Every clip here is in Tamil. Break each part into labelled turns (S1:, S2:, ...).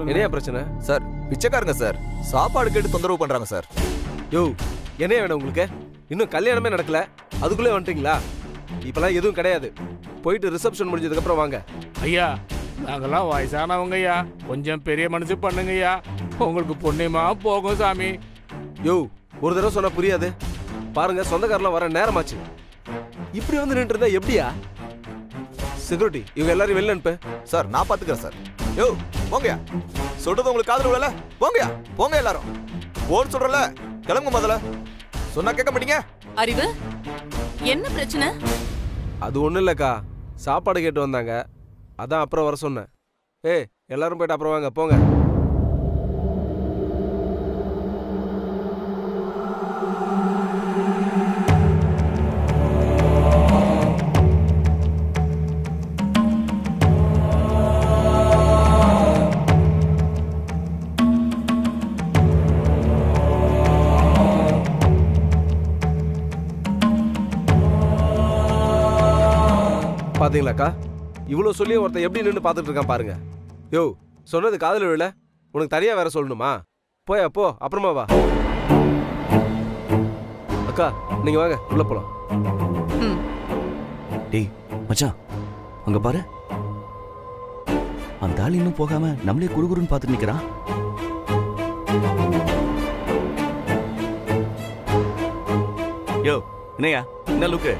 S1: என்னையா பிரச்சனை
S2: சார்? பிச்சைக்காரங்க சார், சாப்பாடு கேட்டு தொந்தரவு பண்றாங்க சார்.
S1: யோ, என்ன வேணும் உங்களுக்கு? இன்னும் கல்யாணமே நடக்கல, அதுக்குள்ளே வந்துட்டீங்களா? இப்பெல்லாம் எதுவும் கிடையாது. போயிட்டு ரிசப்ஷன் முடிஞ்சதுக்கு அப்புறம் வாங்க.
S3: ஐயா, நாங்கெல்லாம் வயசானவங்க ஐயா, கொஞ்சம் பெரிய மனசு பண்ணுங்கய்யா, உங்களுக்கு புண்ணியமா போகும் சாமி.
S1: யோ, ஒரு தடவை சொன்னா புரியாது. பாருங்க, சொந்தக்காரெல்லாம் வர நேரமாச்சு. இப்படி வந்து நின்று இருந்தா எப்படியா? செக்யூரிட்டி, இவங்க எல்லாரும் வெளில அனுப்பு.
S2: சார், நான் பாத்துக்கிறேன் சார். யோ, போங்கயா. சொல்றது உங்களுக்கு காதுல விழல? போங்கயா, போங்க எல்லாரும். போன்னு சொல்றல, கிளம்புங்க முதல்ல. சொன்னா கேட்க மாட்டீங்க.
S4: அறிவு, என்ன பிரச்சனை?
S1: அது ஒண்ணும் இல்லக்கா, சாப்பாடு கேட்டு வந்தாங்க, அதான் அப்புறம் வர சொன்னேன். ஏய், எல்லாரும் போயிட்டு அப்புறம் வாங்க, போங்க. பாத்தீங்களாக்கா, இவ்வளவு சொல்லி ஒருத்தன் எப்படி நின்று பார்த்துட்டு இருக்கான் பாருங்க. யோ, சொன்னது காதுல விழல, உனக்கு தனியா வேற சொல்லணுமா? போயா போ, அப்புறமா வா. அக்கா, நீங்க வாங்க, உள்ள போலாம்.
S5: டேய் மச்சான், அங்க பாரு, அந்த ஆள் இன்னும் போகாம நம்மளே குறுகுறுன்னு பார்த்துட்டு நிக்கிறான். யோ, என்னையா என்ன லுக்கு?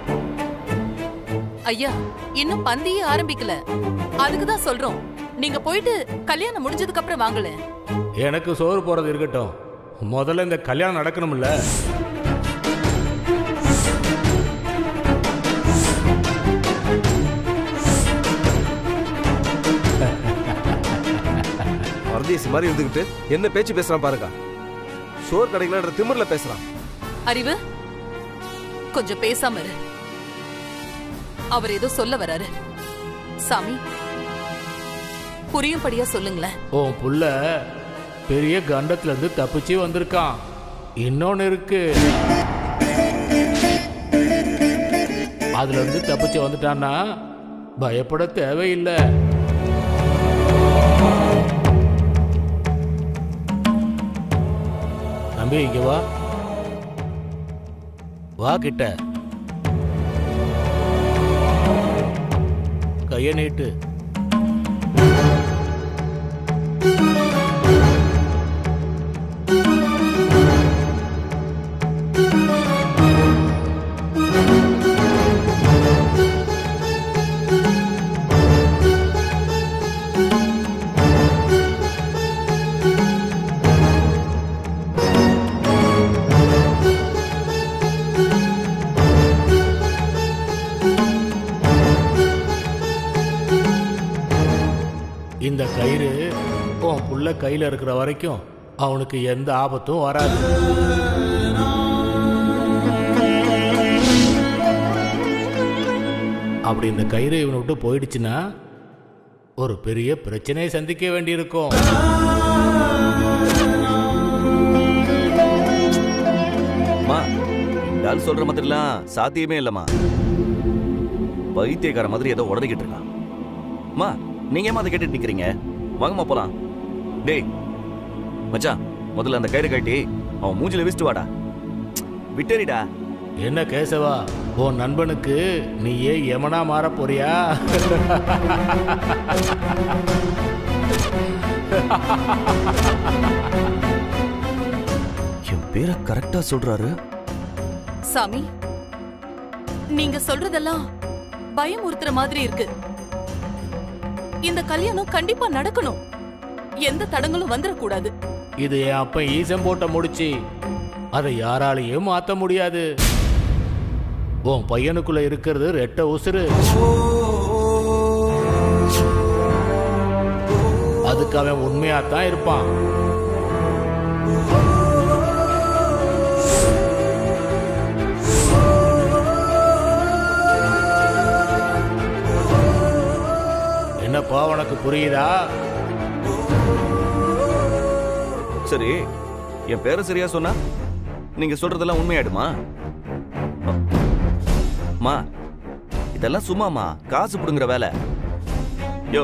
S4: ஐயா, இன்னும் பந்தியே ஆரம்பிக்கல, அதுக்குதான் சொல்றோம். நீங்க போயிட்டு கல்யாணம் முடிஞ்சதுக்கு அப்புறம் வாங்கல.
S3: எனக்கு சோறு போறது இருக்கட்டும், முதல்ல இந்த கல்யாணம் நடக்கணும்ல.
S1: பரதேசி மாதிரி இருந்துகிட்டு என்ன பேச்சு பேசுறான் பாருங்க. சோறு கிடைக்கலன்ற திமிர்ல பேசுறான்.
S4: அறிவு, கொஞ்சம் பேசாம இரு. அவர் ஏதோ சொல்ல வராரு. சாமி, புரியும்படியா சொல்லுங்களேன்.
S3: உன் புள்ள பெரிய கண்டத்துல இருந்து தப்பிச்சு வந்திருக்கான். இன்னொன்னு இருக்கு, அதுல இருந்து தப்பிச்சு வந்துட்டான்னா பயப்பட தேவையில்லை. தம்பி, இங்க வா, வா கிட்ட, கைய நீட்டு. இந்த கயிறு உன் புள்ள கையில இருக்கிற வரைக்கும் அவனுக்கு எந்த ஆபத்தும் வராது. அப்படி இந்த கயிறு இவனை விட்டு போயிடுச்சுன்னா ஒரு பெரிய பிரச்சனையை சந்திக்க வேண்டியிருக்கும்.
S5: சொல்ற மாதிரிலாம் சாத்தியமே இல்லம்மா. பைத்தியக்கார மாதிரி ஏதோ உடறிக்கிட்டு இருக்கான். மா, நீங்க ஏமா அதை கேட்டுட்டு நிக்கிறீங்க? வாங்கம்மா போலாம். டேய் மச்சான், முதல்ல அந்த கயிறு கட்டி அவன் மூஞ்சில வீசிட்டு வாடா. விட்டேரிடா.
S3: என்ன கேசவா, உன் நண்பனுக்கு நீயே யமனா மாற போறியா?
S5: என் பேரை கரெக்டா சொல்றாரு.
S4: சாமி, நீங்க சொல்றதெல்லாம் பயமுறுத்துற மாதிரி இருக்கு. இந்த கல்யாணம் கண்டிப்பா நடக்கணும். எந்த தடங்களும் வந்துடக்கூடாது.
S3: இது என் அப்ப ஈசம் போட்ட முடிச்சு, அதை யாராலையும் மாத்த முடியாது. உன் பையனுக்குள்ள இருக்கிறது ரெட்ட உசுறு. அதுக்கு அவன் உண்மையாத்தான் இருப்பான். என்னப்பா, உனக்கு புரியுதா?
S5: சரி, என் பேரை சரியா சொன்னா நீங்க சொல்றதெல்லாம் உண்மையாயிடுமா? மா, இத அதெல்லாம் சும்மாமா, காசு புடுங்குற வேலை. யோ,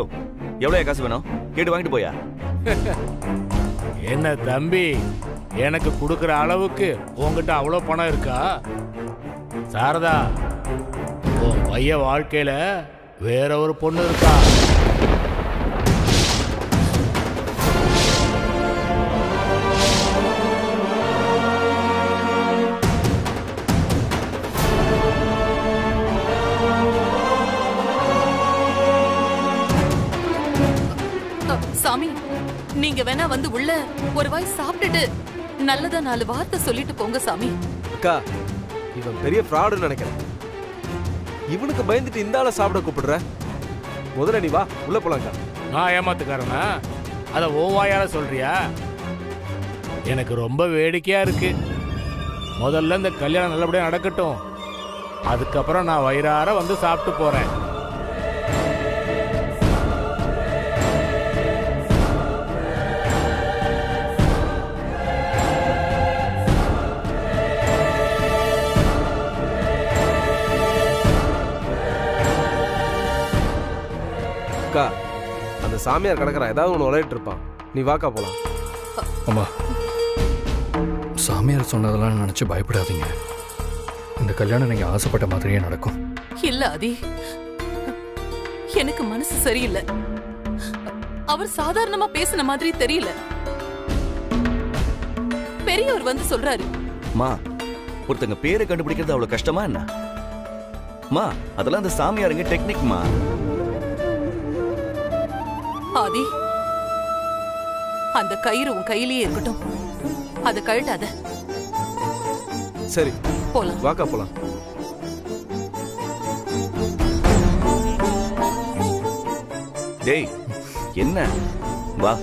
S5: எவ்வளவு காசு வேணும் கேட்டு வாங்கிட்டு போயா.
S3: என்ன தம்பி, எனக்கு கொடுக்குற அளவுக்கு உங்ககிட்ட அவ்வளோ பணம் இருக்கா? சாரதா, உன் பையன் வாழ்க்கையில வேற ஒரு பொண்ணு இருக்கா.
S4: சாமி, நீங்க வேணா வந்து உள்ள ஒரு வாய் சாப்பிட்டுட்டு நல்லதா 4 வார்த்தை சொல்லிட்டு போங்க சாமி.
S1: அக்கா, இவன் பெரிய ஃப்ராடுன்னு நினைக்கிறேன். இவனுக்கு பயந்துட்டு இந்த ஆளை சாப்பிட கூப்பிடுற. முதல்ல நீ வா, உள்ள போலாம்க்கா.
S3: நான் ஏமாத்துக்காரனா? அதை ஓவாயால சொல்றியா? எனக்கு ரொம்ப வேடிக்கையா இருக்கு. முதல்ல இந்த கல்யாணம் நல்லபடியா நடக்கட்டும், அதுக்கப்புறம் நான் வயிறார வந்து சாப்பிட்டு போறேன்.
S1: அக்கா, அந்த சாமியார் கிடக்குறான், ஏதாவது ஒன்று உழையிட்டு இருப்பான். நீ வாக்கா போலாம்.
S6: அம்மா, சாமியார் சொன்னதெல்லாம் நினைச்சு பயப்படாதீங்க. இந்த கல்யாணம் நீங்க ஆசைப்பட்ட மாதிரியே நடக்கும்.
S4: இல்ல ஆதி, எனக்கு மனசு சரியில்லை. அவர் சாதாரணமா பேசின மாதிரி தெரியல. பெரியவர் வந்து சொல்றாரு.
S5: மா, ஒருத்தங்க பேரை கண்டுபிடிக்கிறது அவ்வளவு கஷ்டமா என்ன? மா, அதெல்லாம் அந்த சாமியாருங்க டெக்னிக்மா.
S4: ஆதி, அந்த கயிறு உன் கையிலேயே இருக்கட்டும், அதை கழட்டாத.
S1: சரி,
S4: போலாம்.
S1: வாக்கா போலாம்.
S5: டேய், என்ன? வா,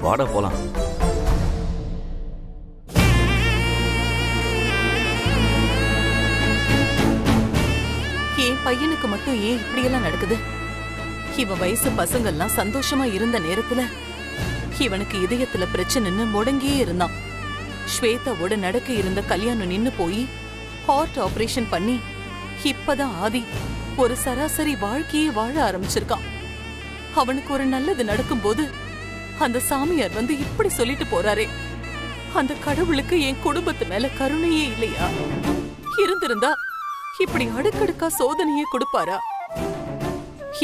S5: வாடா போலாம்.
S4: என் பையனுக்கு மட்டும் ஏன் இப்படியெல்லாம் நடக்குது? இவன் வயசு பசங்கள்லாம் சந்தோஷமா இருந்த நேரத்துல இவனுக்கு இதயத்துல பிரச்சனைன்னு முடங்கியே இருந்தான். ஸ்வேதாவோட நடக்க இருந்த கல்யாணம் நின்னு போய் ஹார்ட் ஆபரேஷன் பண்ணி இப்பதான் ஆதி ஒரு சராசரி வாழ்க்கையே வாழ ஆரம்பிச்சிருக்கான். அவனுக்கு ஒரு நல்லது நடக்கும்போது அந்த சாமியார் வந்து இப்படி சொல்லிட்டு போறாரே, அந்த கடவுளுக்கு என் குடும்பத்து மேல கருணையே இல்லையா? இருந்திருந்தா இப்படி அடுக்கடுக்கா சோதனையே கொடுப்பாரா?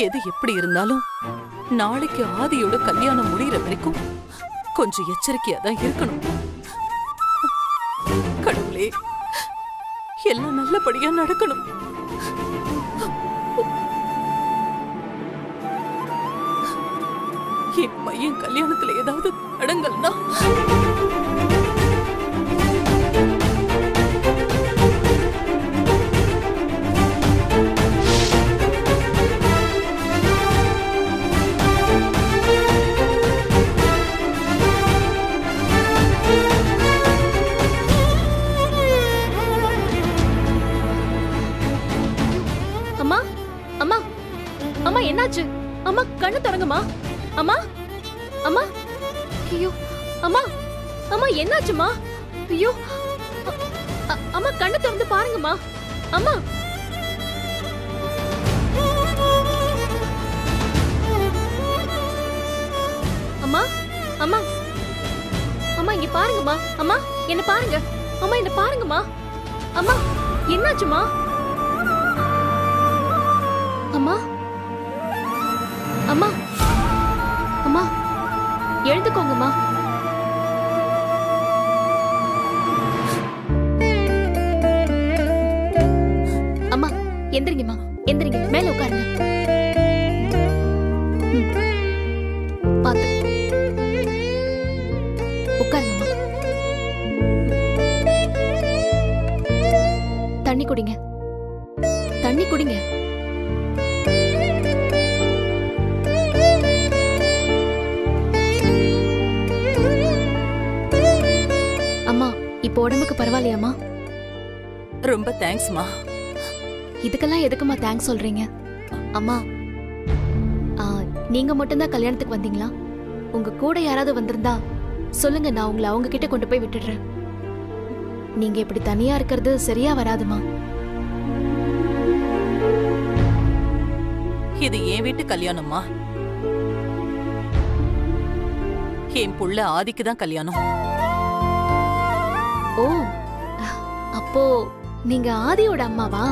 S4: எது எப்படி இருந்தாலும் நாளைக்கு ஆதியோட கல்யாணம் முடிகிற வரைக்கும் கொஞ்சம் எச்சரிக்கையா தான் இருக்கணும். கடவுளே, எல்லாம் நல்லபடியா நடக்கணும். என் பையன் கல்யாணத்துல ஏதாவது தடங்கல்னா
S7: என்னாச்சு? அம்மா கண்ணு திறங்கம்மா. அம்மா, அம்மா, ஐயோ அம்மா, அம்மா என்னாச்சுமா? ஐயோ அம்மா கண்ணு திறந்து பாருங்கம்மா. அம்மா, அம்மா, அம்மா, அம்மா இங்க பாருங்கம்மா. அம்மா என்ன பாருங்க. அம்மா என்ன பாருங்கம்மா. அம்மா என்னாச்சுமா? அம்மா, அம்மா, அம்மா எழுந்துக்கோங்கம்மா. அம்மா எந்திரிங்கம்மா, எந்திரிங்க, மேல உட்காருங்க. பாத்து உட்காருங்கம்மா. தண்ணி குடிங்க, தண்ணி குடிங்க. இப்போ உடம்புக்கு பரவாயில்லையாமா?
S4: ரொம்ப தேங்க்ஸ்மா.
S7: இதுக்கெல்லாம் எதுக்குமா தேங்க்ஸ் சொல்றீங்க? அம்மா, நீங்க மட்டும்தான் கல்யாணத்துக்கு வந்தீங்களா? உங்க கூட யாராவது வந்திருந்தா சொல்லுங்க, நான் உங்களை அவங்க கிட்ட கொண்டு போய் விட்டுடுறேன். நீங்க இப்படி தனியா இருக்கிறது சரியா வராதுமா.
S4: இது என் வீட்டு கல்யாணம்மா. என் புள்ள ஆதிக்கு தான் கல்யாணம்.
S7: ஓ, அப்போ நீங்க ஆதியோட அம்மாவா?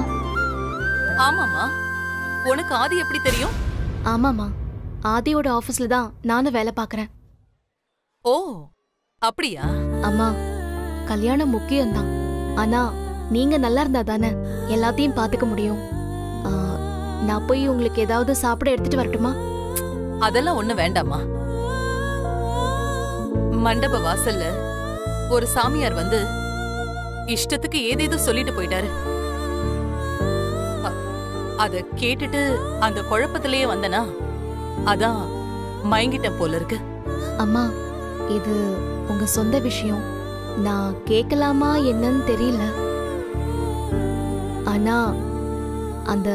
S4: ஆமாமா. உனக்கு ஆதி எப்படி தெரியும்?
S7: ஆமாமா, ஆதியோட ஆபீஸ்ல தான் நானும் வேலை பார்க்கறேன்.
S4: ஓ, அப்படியா?
S7: அம்மா, கல்யாணம் முக்கியம்தான். ஆனா நீங்க நல்லா இருந்தா தானே எல்லாத்தையும் பாத்துக்க முடியும். நான் போய் உங்களுக்கு ஏதாவது சாப்பிட எடுத்துட்டு வரட்டுமா?
S4: அதெல்லாம் ஒண்ணு வேண்டாமா. மண்டப வாசல்ல ஒரு சாமியார் வந்து இஷ்டத்துக்கு ஏதேதோ சொல்லிட்டு போயிட்டாரு. அத கேட்டுட்டு அந்த குழப்பத்திலேயே வந்தனா, அதான் மயங்கிட்டேன் போல இருக்கு.
S7: அம்மா, இது உங்க சொந்த விஷயம். நான் கேட்கலாமா என்னன்னு தெரியல. ஆனா அந்த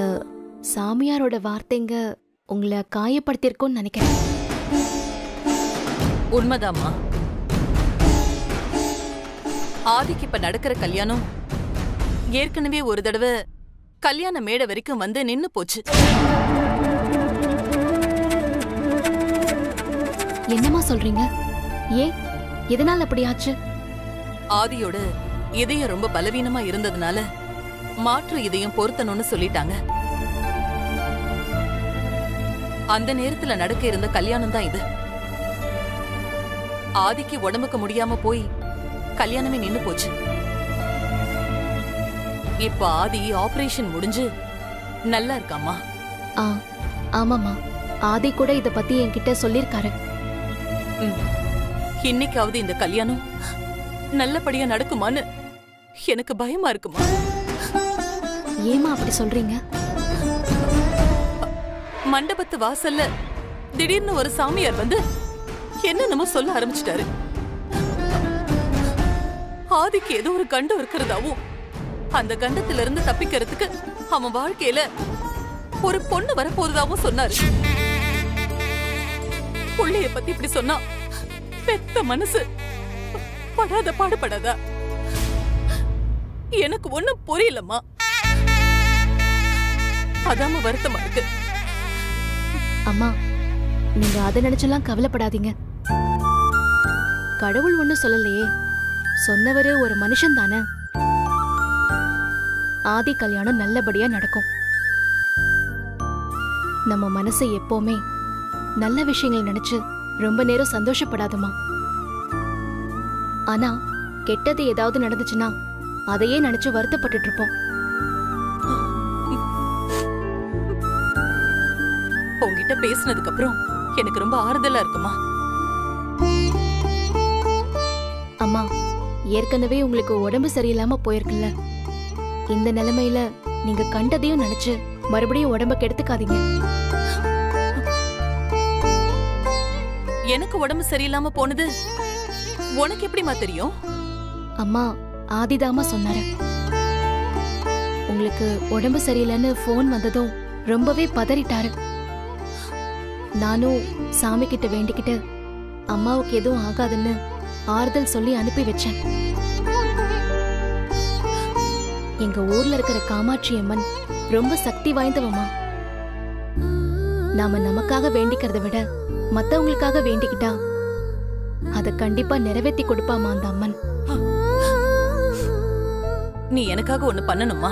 S7: சாமியாரோட வார்த்தைங்க உங்களை காயப்படுத்திருக்கும்னு நினைக்கிறேன்.
S4: உண்மைதாம்மா. ஆதிக்கு இப்ப நடக்கிற கல்யாணம் ஏற்கனவே ஒரு தடவை கல்யாண மேடை வரைக்கும் வந்து நின்னு போச்சு.
S7: என்னம்மா சொல்றீங்க? ஏன், எதனால அப்படி ஆச்சு?
S4: ஆதியோட இதயம் ரொம்ப பலவீனமா இருந்ததுனால மாற்று இதயம் பொருத்தணும்னு சொல்லிட்டாங்க. அந்த நேரத்துல நடக்க இருந்த கல்யாணம் தான் இது. ஆதிக்கு உடம்புக்கு முடியாம போய் கல்யாணமே நின்னு போச்சு. இப்ப ஆதி ஆபரேஷன் முடிஞ்சு நல்லா இருக்காமா.
S7: ஆமாமா, ஆதி கூட இத பத்தி என்கிட்ட சொல்லிருக்காரு.
S4: இன்னைக்காவது இந்த கல்யாணம் நல்லபடியா நடக்குமான்னு எனக்கு பயமா இருக்குமா.
S7: ஏமா அப்படி சொல்றீங்க?
S4: மண்டபத்து வாசல்ல திடீர்னு ஒரு சாமியார் வந்து என்னென்னமோ சொல்ல ஆரம்பிச்சிட்டாரு. ஆதிக்கு ஏதோ ஒரு கண்டம் இருக்கிறதாவும், அந்த கண்டத்துல இருந்து தப்பிக்கிறதுக்கு அவன் வாழ்க்கையில ஒரு பொண்ணு வரப்போறதாவும் சொன்னாரு. புள்ளைய பத்தி இப்படி சொன்னா பெத்த மனசு படாத பாடுபடாதா? எனக்கு ஒண்ணும் புரியலம்மா. அதாம வருத்தமா இருக்கு.
S7: அம்மா, நீங்க அதை நினைச்செல்லாம் கவலைப்படாதீங்க. கடவுள் ஒண்ணு சொல்லலையே, சொன்னவரு ஒரு மனுஷன் தானே. ஆதி கல்யாணம் நல்லபடியா நடக்கும். நம்ம மனசை எப்பவுமே நல்ல விஷயங்கள் நினைச்சு ரொம்ப நேரம் சந்தோஷப்படாதமா. ஆனா கெட்டது ஏதாவது நடந்துச்சுன்னா அதையே நினைச்சு வருத்தப்பட்டுட்டு இருப்போம்.
S4: உங்ககிட்ட பேசினதுக்கு அப்புறம் எனக்கு ரொம்ப ஆறுதலா இருக்குமா.
S7: அம்மா, ஏற்கனவே உங்களுக்கு உடம்பு சரியில்லாம போயிருக்குல்ல. இந்த நிலைமையில நீங்க கண்டதையும் நினைச்சு மறுபடியும் உடம்ப கெடுத்துக்காதீங்க.
S4: எனக்கு உடம்பு சரியில்லாம போனது உனக்கு எப்படிமா தெரியும்?
S7: அம்மா, ஆதிதாமா சொன்னாரு. உங்களுக்கு உடம்பு சரியில்லைன்னு போன் வந்ததும் ரொம்பவே பதறிட்டாரு. நானும் சாமி கிட்ட வேண்டிக்கிட்டு அம்மாவுக்கு எதுவும் ஆகாதுன்னு ஆறுதல் சொல்லி அனுப்பி வச்சேன். எங்க ஊர்ல இருக்கிற காமாட்சி அம்மன் ரொம்ப சக்தி வாய்ந்தவமா. நாம நமக்காக வேண்டிக்கிறத விட மத்தவங்களுக்காக வேண்டிக்கிட்டா அத கண்டிப்பா நிறைவேற்றி கொடுப்பாமா அந்த அம்மன்.
S4: நீ எனக்காக ஒண்ணு பண்ணணுமா?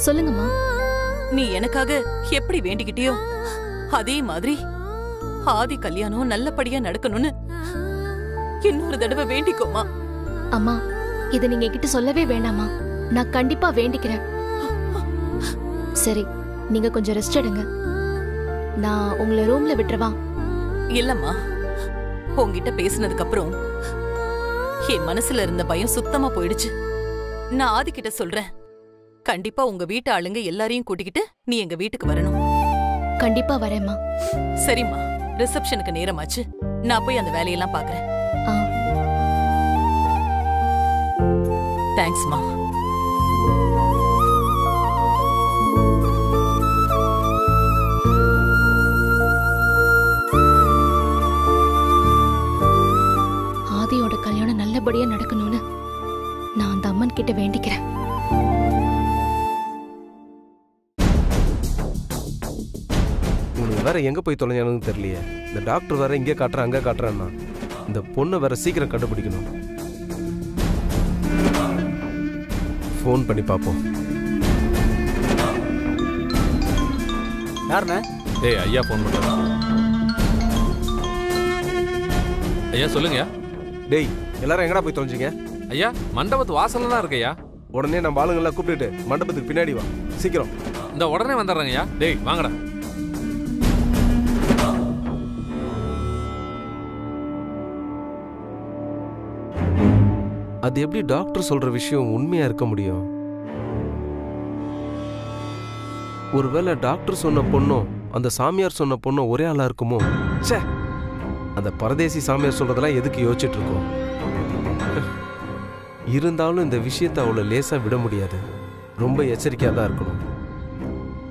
S7: சொல்லுங்கம்மா.
S4: நீ எனக்காக எப்படி வேண்டிக்கிட்டியோ அதே மாதிரி ஆதி கல்யாணம் நல்லபடியா நடக்கணும்னு இன்னொரு தடவை வேண்டிக்கோமா.
S7: அம்மா, இத நீங்க கிட்ட சொல்லவே வேண்டாமா. நான் கண்டிப்பா வேண்டிக்கிறேன். சரி, நீங்க கொஞ்சம் ரெஸ்ட் எடுங்க. நான் உங்களை ரூம்ல விட்டுறவா?
S4: இல்லம்மா, உங்ககிட்ட பேசினதுக்கு அப்புறம் என் மனசுல இருந்த பயம் சுத்தமா போயிடுச்சு. நான் ஆதிக்கிட்ட சொல்றேன், கண்டிப்பா உங்க வீட்டு ஆளுங்க எல்லாரையும் கூட்டிக்கிட்டு நீ எங்க வீட்டுக்கு வரணும்.
S7: கண்டிப்பா வரேம்மா.
S4: சரிம்மா, ரிசப்ஷனுக்கு நேரமாச்சு. நான் போய் அந்த வேலையெல்லாம் பாக்குறேன். தேங்க்ஸ்மா.
S7: ஆதியோட கல்யாணம் நல்லபடியா நடக்கணும்னு நான் அந்த அம்மன் கிட்ட வேண்டிக்கிறேன்.
S1: எங்க போய் தொலைஞ்சானு தெரியலையே. இந்த டாக்டர் வேற இங்கே காட்டுறேன் அங்கே காட்டுறேன்னா இந்த பொண்ணை வேற சீக்கிரம் கண்டுபிடிக்கணும். ஃபோன் பண்ணி பார்ப்போம்.
S8: யாருண்ணே?
S9: டேய் ஐயா ஃபோன் பண்ணுறேன். ஐயா சொல்லுங்க.
S1: டேய் எல்லாரும் எங்கடா போய் தொலைஞ்சிங்க?
S9: ஐயா மண்டபத்து வாசல்ல தான் இருக்கையா.
S1: உடனே நம்ம ஆளுங்கெல்லாம் கூப்பிட்டுட்டு மண்டபத்துக்கு பின்னாடி வா சீக்கிரம்.
S9: இந்த உடனே வந்துடுறேங்க ஐயா. டேய் வாங்கடா.
S1: அது எப்படி டாக்டர் சொல்ற விஷயம் உண்மையா இருக்க முடியும்? ஒருவேளை டாக்டர் சொன்ன பொண்ணும் அந்த சாமியார் சொன்ன பொண்ணும் ஒரே ஆளா இருக்குமோ? ச்சே, அந்த பரதேசி சாமியார் சொல்றதெல்லாம் எதுக்கு யோசிச்சுட்டு இருக்கோம்? இருந்தாலும் இந்த விஷயத்தை அவ்வளோ லேசா விட முடியாது. ரொம்ப எச்சரிக்கையா தான் இருக்கணும்.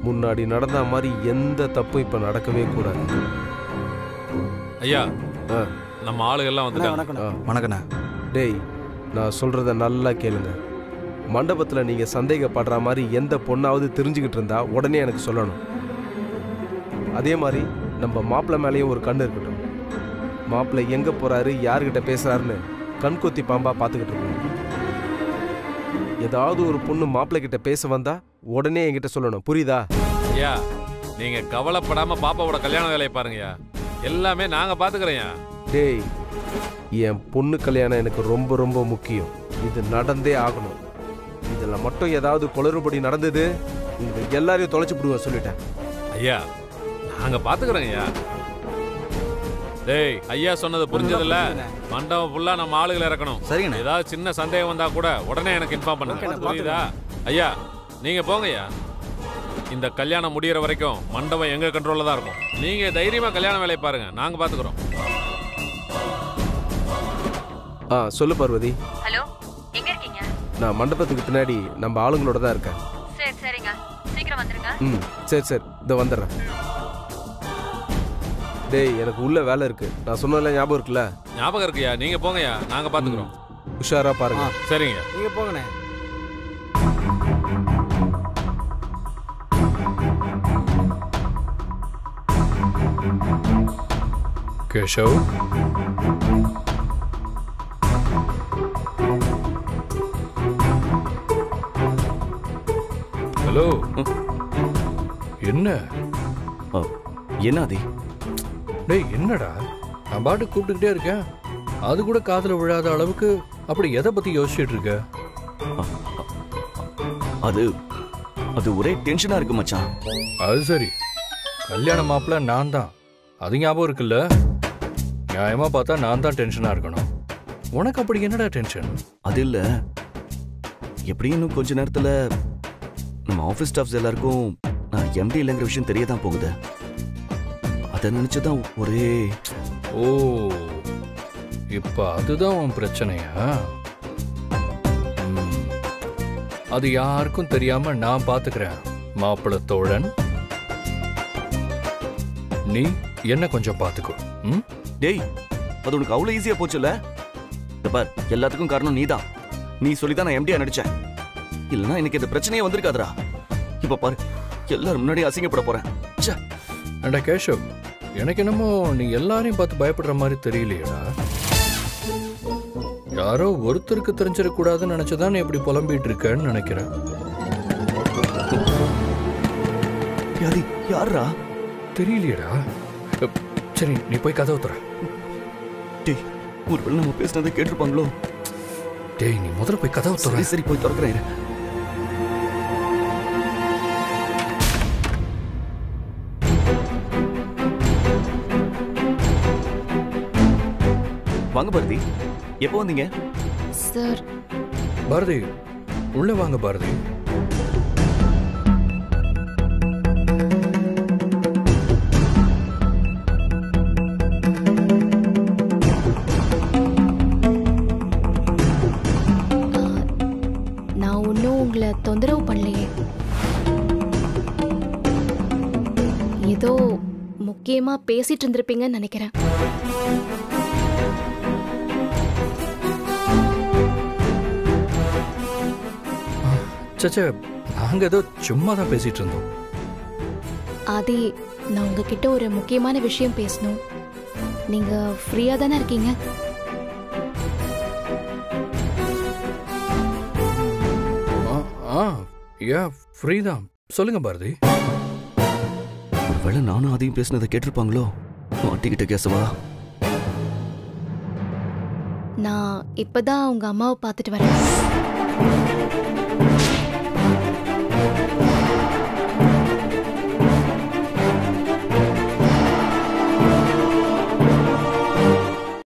S1: முன்னாடி நடந்த மாதிரி எந்த தப்பும் இப்ப நடக்கவே கூடாது.
S9: ஐயா நம்ம ஆளுகள்லாம் வந்துட்டாங்க.
S8: வணக்கண்ணா.
S1: டேய் நான் சொல்றத நல்லா கேளுங்க. மண்டபத்துல நீங்க சந்தேகப்படுற மாதிரி எந்த பொண்ணாவது தெரிஞ்சுக்கிட்டு இருந்தா உடனே எனக்கு சொல்லணும். அதே மாதிரி நம்ம மாப்பிள்ளை மேலேயும் ஒரு கண்ணு இருக்கட்டும். மாப்பிள்ளை எங்க போறாரு யாருக்கிட்ட பேசுறாருன்னு கண்கொத்தி பாம்பா பார்த்துக்கிட்டு இருக்கணும். ஏதாவது ஒரு பொண்ணு மாப்பிள்ளை கிட்ட பேச வந்தா உடனே என்கிட்ட சொல்லணும். புரியுதா?
S9: ஐயா நீங்க கவலைப்படாம பாப்பாவோட கல்யாண வேலையை பாருங்கய்யா. எல்லாமே நாங்க பாத்துக்கிறேன்.
S1: டேய் என் பொண்ணு கல்யாணம் எனக்கு ரொம்ப ரொம்ப முக்கியம். இது நடந்தே ஆகணும். இதில் மட்டும் ஏதாவது குளறுபடி நடந்தது உங்க எல்லாரையும் தொலைச்சு விடுவேன் சொல்லிட்டேன்.
S9: ஐயா நாங்க பாத்துக்கிறோங்க ஐயா. டேய் ஐயா சொன்னது புரிஞ்சதில்ல? மண்டபம் ஃபுல்லா நம்ம ஆளுகளை இறக்கணும்.
S8: சரிங்க.
S9: ஏதாவது சின்ன சந்தேகம் வந்தா கூட உடனே எனக்கு இன்ஃபார்ம் பண்ணுங்க. புரியுதா? ஐயா நீங்க போங்க ஐயா. இந்த கல்யாணம் முடியற வரைக்கும் மண்டபம் எங்க கண்ட்ரோல்ல தான் இருக்கும். நீங்க தைரியமா கல்யாண வேலையை பாருங்க. நாங்க பாத்துக்கிறோம்.
S1: சொல்லு பார்வதி.
S10: ஹலோ, எங்க இருக்கீங்க?
S1: நான் மண்டபத்துக்கு பின்னாடி நம்ம ஆளுங்களோட தான் இருக்கேன்.
S10: சரி சரிங்க, சீக்கிரம் வந்துருங்க.
S1: சரி சரி இதோ வந்துடுறேன். டேய் எனக்கு உள்ள வேலை இருக்கு. நான் சொன்னல ஞாபகம் இருக்குல்ல?
S9: ஞாபகம் இருக்குயா. நீங்க போங்கய்யா, நாங்க பாத்துக்கிறோம்.
S1: உஷாரா பாருங்க.
S9: சரிங்க
S8: நீங்க போங்கண்ணே.
S6: கேஷவ், ஹலோ. என்ன
S5: என்ன அது?
S6: டேய் என்னடா, நான் பாட்டு கூப்பிட்டுக்கிட்டே இருக்கேன். அது கூட காதுல விழாத அளவுக்கு அப்படி எதை பத்தி யோசிச்சுட்டு இருக்க?
S5: அது அது ஒரே டென்ஷனா இருக்கு மச்சான்.
S6: அது சரி, கல்யாண மாப்பிள்ள நான் தான், அது ஞாபகம் இருக்குல்ல? நியாயமா பார்த்தா நான் தான் டென்ஷனா இருக்கணும். உனக்கு அப்படி என்னடா டென்ஷன்?
S5: அது இல்ல, எப்படி இன்னும் கொஞ்ச நேரத்துல நம்ம ஆபீஸ் ஸ்டாஃப்ஸ் எல்லாருக்கும் நான் எம்டி இல்லைங்கிற விஷயம் தெரியதான் போகுது. அதை நினைச்சுதான் ஒரே.
S6: ஓ, இப்ப அதுதான் உன் பிரச்சனையா? அது யாருக்கும் தெரியாம நான் பாத்துக்கிறேன் மாப்பிள்ள தோழன். நீ என்ன கொஞ்சம் பாத்துக்கோ.
S5: டேய் அது உனக்கு அவ்வளவு ஈஸியா போச்சுல்ல? பார், எல்லாத்துக்கும் காரணம் நீதான். நீ சொல்லிதான் நான் எம்டியா நடிச்சேன். இல்லைன்னா எனக்கு இந்த பிரச்சனையே வந்திருக்காதுடா. இப்ப பாரு, எல்லாரும் முன்னாடி அசிங்கப்பட போறேன்.
S6: அண்டா கேஷவ், எனக்கு என்னமோ நீ எல்லாரையும் பார்த்து பயப்படுற மாதிரி தெரியலையடா. யாரோ ஒருத்தருக்கு தெரிஞ்சிடக்கூடாதுன்னு நினைச்சதான் நீ எப்படி புலம்பிட்டு இருக்கன்னு நினைக்கிறேன்.
S5: யாரா
S6: தெரியலையடா. சரி, நீ போய் கதவை தர.
S5: டேய், ஒருவேளை நம்ம பேசினதை கேட்டிருப்பாங்களோ?
S6: டேய், நீ முதல்ல போய் கதவை தர.
S5: சரி போய் திறக்கிறேன். வாங்க பாரதி, எப்போ வந்தீங்க?
S7: சார்.
S6: பாரதி உள்ள வாங்க. பாரதி,
S7: நான் ஒன்னும் உங்களை தொந்தரவு பண்ணலையே. ஏதோ முக்கியமா பேசிட்டு இருந்திருப்பீங்கன்னு நினைக்கிறேன்.
S6: சச்சா, நாங்க ஏதோ சும்மா தான் பேசிட்டு இருந்தோம்.
S7: ஆதி, நான் உங்ககிட்ட ஒரு முக்கியமான விஷயம் பேசணும். நீங்க ஃப்ரீயா தானே இருக்கீங்க?
S6: ஃப்ரீ தான். சொல்லுங்க பாரதி.
S5: ஒருவேளை நானும் அதையும் பேசினதை கேட்டிருப்பாங்களோ? மாட்டிக்கிட்ட கேசவா.
S7: நான் இப்பதான் உங்க அம்மாவை பார்த்துட்டு வரேன்.